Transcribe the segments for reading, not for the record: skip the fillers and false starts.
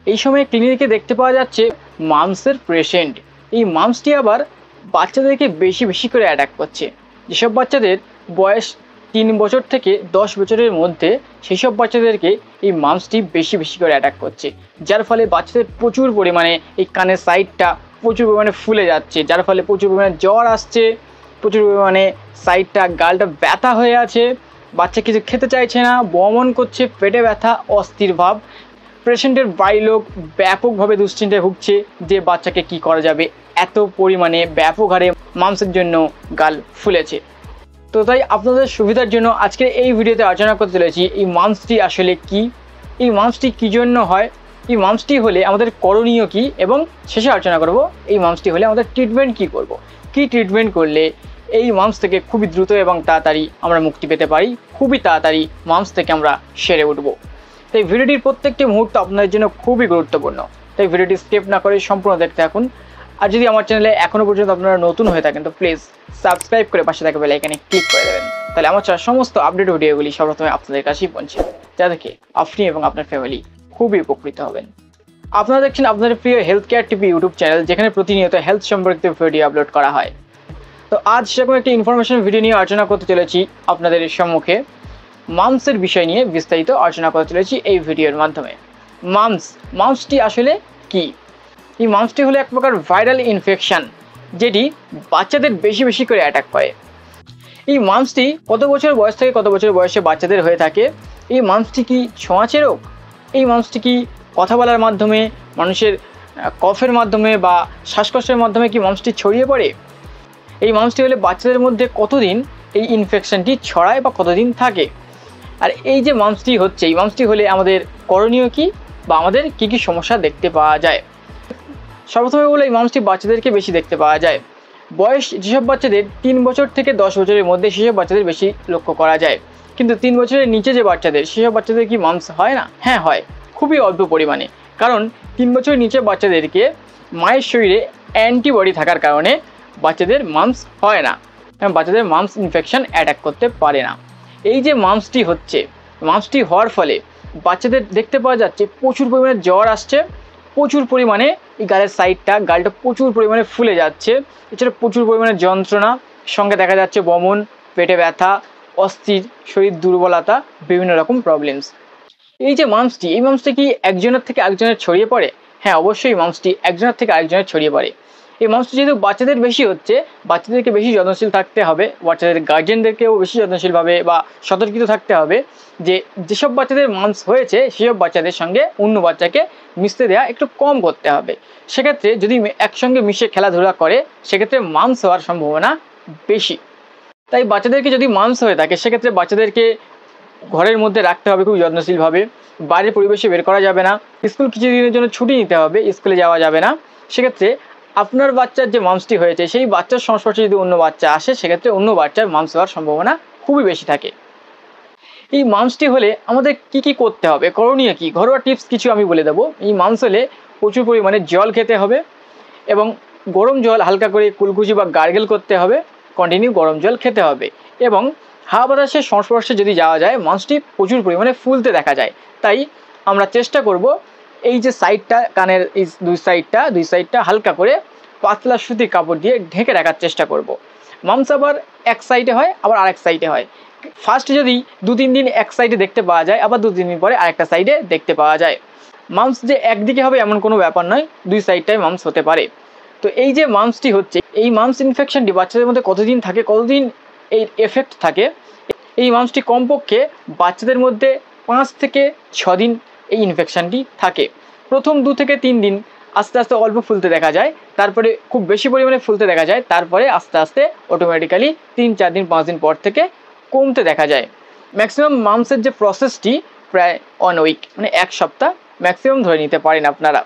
এই সময় ক্লিনিকে দেখতে পাওয়া যাচ্ছে মামসের পেশেন্ট। এই মামসটি আবার বাচ্চাদেরকে বেশি বেশি করে অ্যাটাক করছে। যেসব বাচ্চাদের বয়স 3 বছর থেকে 10 বছরের মধ্যে, সেই সব বাচ্চাদেরকে এই মামসটি বেশি বেশি করে অ্যাটাক করছে, যার ফলে বাচ্চাদের প্রচুর পরিমাণে এই কানের সাইডটা প্রচুর পরিমাণে ফুলে যাচ্ছে, যার ফলে প্রচুর পরিমাণে জ্বর আসছে, প্রচুর পরিমাণে সাইডটা গালটা ব্যথা হয়ে আছে, বাচ্চা কিছু খেতে চাইছে না, বমন করছে, পেটে ব্যথা, অস্থির ভাব। পেশেন্টের বাড়ির লোক ব্যাপকভাবে দুশ্চিন্তায় ভুগছে যে বাচ্চাকে কি করা যাবে, এত পরিমাণে ব্যাপক হারে মামসের জন্য গাল ফুলেছে। তো তাই আপনাদের সুবিধার জন্য আজকে এই ভিডিওতে আলোচনা করতে চলেছি এই মামসটি আসলে কি, এই মামসটি কী জন্য হয়, এই মামসটি হলে আমাদের করণীয় কি, এবং শেষে আলোচনা করব এই মামসটি হলে আমাদের ট্রিটমেন্ট কি করব, কি ট্রিটমেন্ট করলে এই মামস থেকে খুবই দ্রুত এবং তাড়াতাড়ি আমরা মুক্তি পেতে পারি, খুবই তাড়াতাড়ি মামস থেকে আমরা সেরে উঠব। তাই ভিডিওটির প্রত্যেকটি মুহূর্ত আপনাদের জন্য খুবই গুরুত্বপূর্ণ, তাই ভিডিওটি স্কিপ না করে সম্পূর্ণ দেখতে থাকুন। আর যদি আমার চ্যানেলে এখনও পর্যন্ত আপনারা নতুন হয়ে থাকেন তো প্লিজ সাবস্ক্রাইব করে পাশে থাকা বেল আইকনে ক্লিক করে দেবেন, তাহলে আমার চ্যানেল সমস্ত আপডেট ভিডিওগুলি সর্বপ্রথমে আপনাদের কাছেই পৌঁছে যাবে, যা দেখে আপনি এবং আপনার ফ্যামিলি খুবই উপকৃত হবেন। আপনারা দেখছেন আপনাদের প্রিয় health care TV YouTube channel, যেখানে প্রতিনিয়ত হেলথ সম্পর্কিত ভিডিও আপলোড করা হয়। তো আজ সেরকম একটি ইনফরমেশন ভিডিও নিয়ে আলোচনা করতে চলেছি আপনাদের সম্মুখে। মামসের বিষয় নিয়ে বিস্তারিত আলোচনা করতে চলেছি এই ভিডিওর মাধ্যমে। মামসটি আসলে কি? এই মামসটি হলো এক প্রকার ভাইরাল ইনফেকশন, যেটি বাচ্চাদের বেশি বেশি করে অ্যাটাক করে। এই মামসটি কত বছর বয়স থেকে কত বছর বয়সে বাচ্চাদের হয়ে থাকে? এই মামসটি কি ছোঁয়াচে রোগ? এই মামসটি কি কথা বলার মাধ্যমে, মানুষের কফের মাধ্যমে বা শ্বাসকষ্টের মাধ্যমে কি মামসটি ছড়িয়ে পড়ে? এই মামসটি হলে বাচ্চাদের মধ্যে কতদিন এই ইনফেকশনটি ছড়ায় বা কতদিন থাকে? আর এই যে মামসটি হচ্ছে, এই মামসটি হলে আমাদের করণীয় কি বা আমাদের কি কি সমস্যা দেখতে পাওয়া যায়? সর্বপ্রথমে বলে এই মামসটি বাচ্চাদেরকে বেশি দেখতে পাওয়া যায়। বয়স যেসব বাচ্চাদের 3 বছর থেকে 10 বছরের মধ্যে, সেসব বাচ্চাদের বেশি লক্ষ্য করা যায়। কিন্তু 3 বছরের নিচে যে বাচ্চাদের, সেসব বাচ্চাদের কি মামস হয় না? হ্যাঁ হয়, খুবই অল্প পরিমাণে। কারণ 3 বছরের নিচে বাচ্চাদেরকে মায়ের শরীরে অ্যান্টিবডি থাকার কারণে বাচ্চাদের মামস হয় না, বাচ্চাদের মামস ইনফেকশন অ্যাটাক করতে পারে না। এই যে মামসটি হচ্ছে, মামসটি হওয়ার ফলে বাচ্চাদের দেখতে পাওয়া যাচ্ছে প্রচুর পরিমাণে জ্বর আসছে, প্রচুর পরিমাণে এই গালের গালটা প্রচুর পরিমাণে ফুলে যাচ্ছে, এছাড়া প্রচুর পরিমাণে যন্ত্রণা, সঙ্গে দেখা যাচ্ছে বমন, পেটে ব্যথা, অস্থির শরীর দুর্বলতা, বিভিন্ন রকম প্রবলেমস। এই যে মামসটি, এই মামসটি কি একজনের থেকে আরেকজনের ছড়িয়ে পড়ে? হ্যাঁ, অবশ্যই মামসটি একজনের থেকে আরেকজনের ছড়িয়ে পড়ে। এই মামসটি যেহেতু বাচ্চাদের বেশি হচ্ছে, বাচ্চাদেরকে বেশি যত্নশীল থাকতে হবে, বাচ্চাদের গার্জেনদেরকেও বেশি যত্নশীলভাবে বা সতর্কিত থাকতে হবে যে যেসব বাচ্চাদের মামস হয়েছে সেসব বাচ্চাদের সঙ্গে অন্য বাচ্চাকে মিশতে দেওয়া একটু কম করতে হবে। সেক্ষেত্রে যদি একসঙ্গে মিশে খেলাধুলা করে, সেক্ষেত্রে মামস হওয়ার সম্ভাবনা বেশি। তাই বাচ্চাদেরকে যদি মামস হয়ে থাকে, সেক্ষেত্রে বাচ্চাদেরকে ঘরের মধ্যে রাখতে হবে খুব যত্নশীলভাবে, বাইরের পরিবেশে বের করা যাবে না, স্কুল কিছু দিনের জন্য ছুটি নিতে হবে, স্কুলে যাওয়া যাবে না। সেক্ষেত্রে আপনার বাচ্চার যে মামসটি হয়েছে, সেই বাচ্চার সংস্পর্শে যদি অন্য বাচ্চা আসে, সেক্ষেত্রে অন্য বাচ্চার মামস হওয়ার সম্ভাবনা খুবই বেশি থাকে। এই মামসটি হলে আমাদের কি কি করতে হবে, করণীয় কি, ঘরোয়া টিপস কিছু আমি বলে দেবো। এই মামস হলে প্রচুর পরিমাণে জল খেতে হবে এবং গরম জল হালকা করে কুলকুচি বা গার্গেল করতে হবে, কন্টিনিউ গরম জল খেতে হবে। এবং হাওয়া বাতাসের সংস্পর্শে যদি যাওয়া যায়, মামসটি প্রচুর পরিমাণে ফুলতে দেখা যায়। তাই আমরা চেষ্টা করব এই যে সাইডটা, কানের এই দুই সাইডটা হালকা করে পাতলা সুতির কাপড় দিয়ে ঢেকে রাখার চেষ্টা করব। মামস আবার এক সাইডে হয়, আবার আরেক সাইডে হয়। ফার্স্টে যদি 2-3 দিন এক সাইডে দেখতে পাওয়া যায়, আবার 2-3 দিন পরে আরেকটা সাইডে দেখতে পাওয়া যায়। মামস যে একদিকে হবে এমন কোনো ব্যাপার নয়, দুই সাইডটাই মামস হতে পারে। তো এই যে মামসটি হচ্ছে, এই মামস ইনফেকশনটি বাচ্চাদের মধ্যে কতদিন থাকে, কতদিন এই এফেক্ট থাকে? এই মামসটি কমপক্ষে বাচ্চাদের মধ্যে 5 থেকে 6 দিন এই ইনফেকশনটি থাকে। প্রথম 2 থেকে 3 দিন আস্তে আস্তে অল্প ফুলতে দেখা যায়, তারপরে খুব বেশি পরিমাণে ফুলতে দেখা যায়, তারপরে আস্তে আস্তে অটোমেটিক্যালি 3-4 দিন 5 দিন পর থেকে কমতে দেখা যায়। ম্যাক্সিমাম মামসের যে প্রসেসটি প্রায় 1 উইক, মানে 1 সপ্তাহ ম্যাক্সিমাম ধরে নিতে পারেন আপনারা।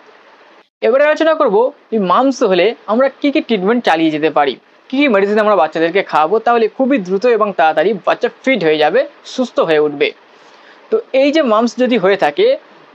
এবারে আলোচনা করব এই মামস হলে আমরা কী কী ট্রিটমেন্ট চালিয়ে যেতে পারি, কী কী মেডিসিন আমরা বাচ্চাদেরকে খাওয়াবো, তাহলে খুবই দ্রুত এবং তাড়াতাড়ি বাচ্চা ফিট হয়ে যাবে, সুস্থ হয়ে উঠবে। তো এই যে মামস যদি হয়ে থাকে,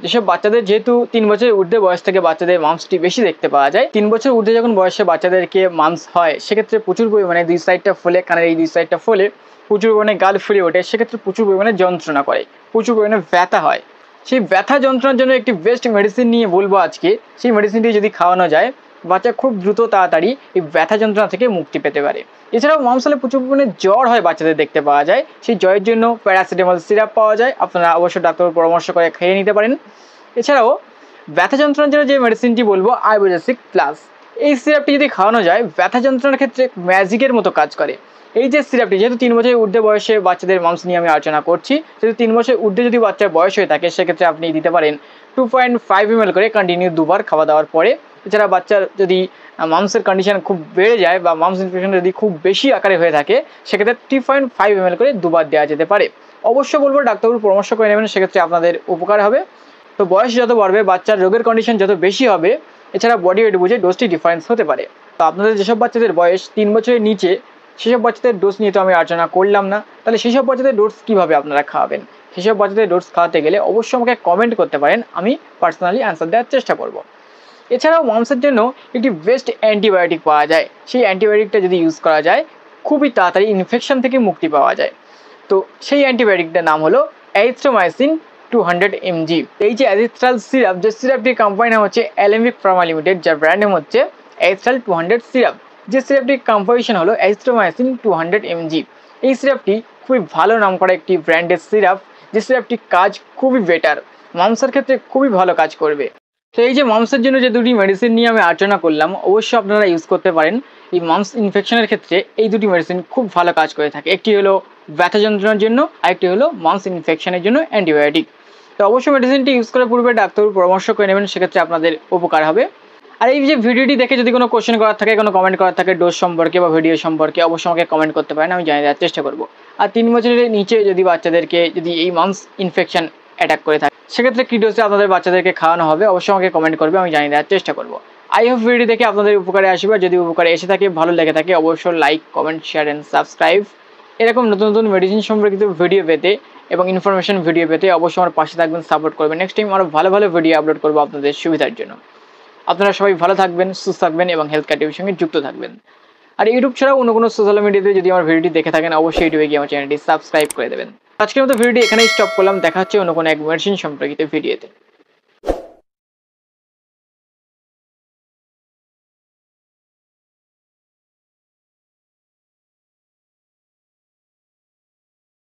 যেসব বাচ্চাদের যেহেতু 3 বছরের ঊর্ধ্বে বয়স থেকে বাচ্চাদের মামসটি বেশি দেখতে পাওয়া যায়, 3 বছর ঊর্ধ্বে যখন বয়সে বাচ্চাদেরকে মামস হয়, সেক্ষেত্রে প্রচুর পরিমাণে 2 সাইডটা ফোলে, কানের এই 2 সাইডটা ফোলে, প্রচুর পরিমাণে গাল ফুলে ওঠে, সেক্ষেত্রে প্রচুর পরিমাণে যন্ত্রণা করে, প্রচুর পরিমাণে ব্যথা হয়। সেই ব্যথা যন্ত্রণার জন্য একটি বেস্ট মেডিসিন নিয়ে বলবো আজকে। সেই মেডিসিনটি যদি খাওয়ানো যায়, বাচ্চা খুব দ্রুত তাড়াতাড়ি এই ব্যথা যন্ত্রণা থেকে মুক্তি পেতে পারে। এছাড়াও মামস হলে প্রচুর পরিমাণে জ্বর হয় বাচ্চাদের দেখতে পাওয়া যায়। সেই জ্বরের জন্য প্যারাসিটামল সিরাপ পাওয়া যায়, আপনারা অবশ্যই ডাক্তারের পরামর্শ করে খেয়ে নিতে পারেন। এছাড়াও ব্যথা যন্ত্রণার জন্য যে মেডিসিনটি বলবো আইবোজেসিক প্লাস, এই সিরাপটি যদি খাওয়ানো যায় ব্যথা যন্ত্রণার ক্ষেত্রে ম্যাজিকের মতো কাজ করে। এই যে সিরাপটি, যেহেতু 3 বছরের ঊর্ধ্বে বয়সে বাচ্চাদের মামস নিয়ে আমি আলোচনা করছি, যেহেতু 3 বছরের ঊর্ধ্বে যদি বাচ্চার বয়স হয়ে থাকে সেক্ষেত্রে আপনি দিতে পারেন 2.5 ml করে কন্টিনিউ 2 বার খাওয়া দাওয়ার পরে। এছাড়া বাচ্চার যদি মামসের কন্ডিশন খুব বেড়ে যায় বা মামস ইনফেকশন যদি খুব বেশি আকারে হয়ে থাকে সেক্ষেত্রে 3.5 ml করে 2 বার দেওয়া যেতে পারে। অবশ্যই বলবো ডাক্তারবাবুর পরামর্শ করে নেবেন, সেক্ষেত্রে আপনাদের উপকার হবে। তো বয়স যত বাড়বে বাচ্চার রোগের কন্ডিশন যত বেশি হবে, এছাড়া বডি ওয়েট বুঝে ডোজটি ডিফারেন্স হতে পারে। তো আপনাদের যেসব বাচ্চাদের বয়স 3 বছরের নিচে সেসব বাচ্চাদের ডোজ নিয়ে তো আমি আলোচনা করলাম না, তাহলে সেসব বাচ্চাদের ডোজ কীভাবে আপনারা খাওয়াবেন? সেসব বাচ্চাদের ডোজ খাওয়াতে গেলে অবশ্যই আমাকে কমেন্ট করতে পারেন, আমি পার্সোনালি অ্যান্সার দেওয়ার চেষ্টা করব। এছাড়াও মামসের জন্য একটি বেস্ট অ্যান্টিবায়োটিক পাওয়া যায়। সেই অ্যান্টিবায়োটিকটা যদি ইউজ করা যায় খুবই তাড়াতাড়ি ইনফেকশন থেকে মুক্তি পাওয়া যায়। তো সেই অ্যান্টিবায়োটিকটার নাম হলো এরিথ্রোমাইসিন 200 mg। এই যে অ্যাজিথ্রাল সিরাপ, যে সিরাপটির কোম্পানি নাম হচ্ছে অ্যালেম্বিক ফার্মা লিমিটেড, যার ব্র্যান্ড নেম হচ্ছে এরিথ্রাল 200 সিরাপ, যে সিরাপটির কম্পোজিশন হলো এরিথ্রোমাইসিন 200 mg। এই সিরাপটি খুবই ভালো নাম করা একটি ব্র্যান্ডের সিরাপ, যে সিরাপটির কাজ খুবই বেটার, মামসের ক্ষেত্রে খুবই ভালো কাজ করবে। তো এই যে মামসের জন্য যে দুটি মেডিসিন নিয়ে আমি আলোচনা করলাম, অবশ্যই আপনারা ইউজ করতে পারেন। এই মামস ইনফেকশনের ক্ষেত্রে এই দুটি মেডিসিন খুব ভালো কাজ করে থাকে। একটি হলো ব্যথা যন্ত্রণার জন্য, আরেকটি হলো মামস ইনফেকশনের জন্য অ্যান্টিবায়োটিক। তো অবশ্যই মেডিসিনটি ইউজ করার পূর্বে ডাক্তারের পরামর্শ করে নেবেন, সেক্ষেত্রে আপনাদের উপকার হবে। আর এই যে ভিডিওটি দেখে যদি কোনো কোশ্চেন করার থাকে, কোনো কমেন্ট করার থাকে ডোজ সম্পর্কে বা ভিডিও সম্পর্কে, অবশ্যই আমাকে কমেন্ট করতে পারেন, আমি জানিয়ে দেওয়ার চেষ্টা করব। আর 3 বছরের নিচে যদি বাচ্চাদেরকে যদি এই মামস ইনফেকশন অ্যাটাক করে থাকে সেক্ষেত্রে কী ডোজে আপনাদের বাচ্চাদেরকে খাওয়ানো হবে অবশ্যই আমাকে কমেন্ট করবে, আমি জানিয়ে দেওয়ার চেষ্টা করব। আই হোপ ভিডিও দেখে আপনাদের উপকারে আসবে। যদি উপকারে এসে থাকে, ভালো লেগে থাকে, অবশ্যই like, comment, share and subscribe. এরকম নতুন নতুন মেডিসিন সম্পর্কিত ভিডিও পেতে এবং ইনফরমেশন ভিডিও পেতে অবশ্যই আমার পাশে থাকবেন, সাপোর্ট করবেন। নেক্সট টাইম আরও ভালো ভালো ভিডিও আপলোড করবো আপনাদের সুবিধার জন্য। আপনারা সবাই ভালো থাকবেন, সুস্থ থাকবেন এবং হেলথ কেয়ার টিভির সঙ্গে যুক্ত থাকবেন। আর ইউটিউব ছাড়াও অন্য কোনো সোশ্যাল মিডিয়াতে যদি আমার ভিডিওটি দেখে থাকেন অবশ্যই ইউটিউবে গিয়ে আমার চ্যানেলটি সাবস্ক্রাইব করে দেবেন। আজকের মতো ভিডিওটি এখানেই স্টপ করলাম, দেখা হচ্ছে অন্য কোনো এক মেডিসিন সম্পর্কিত ভিডিওতে।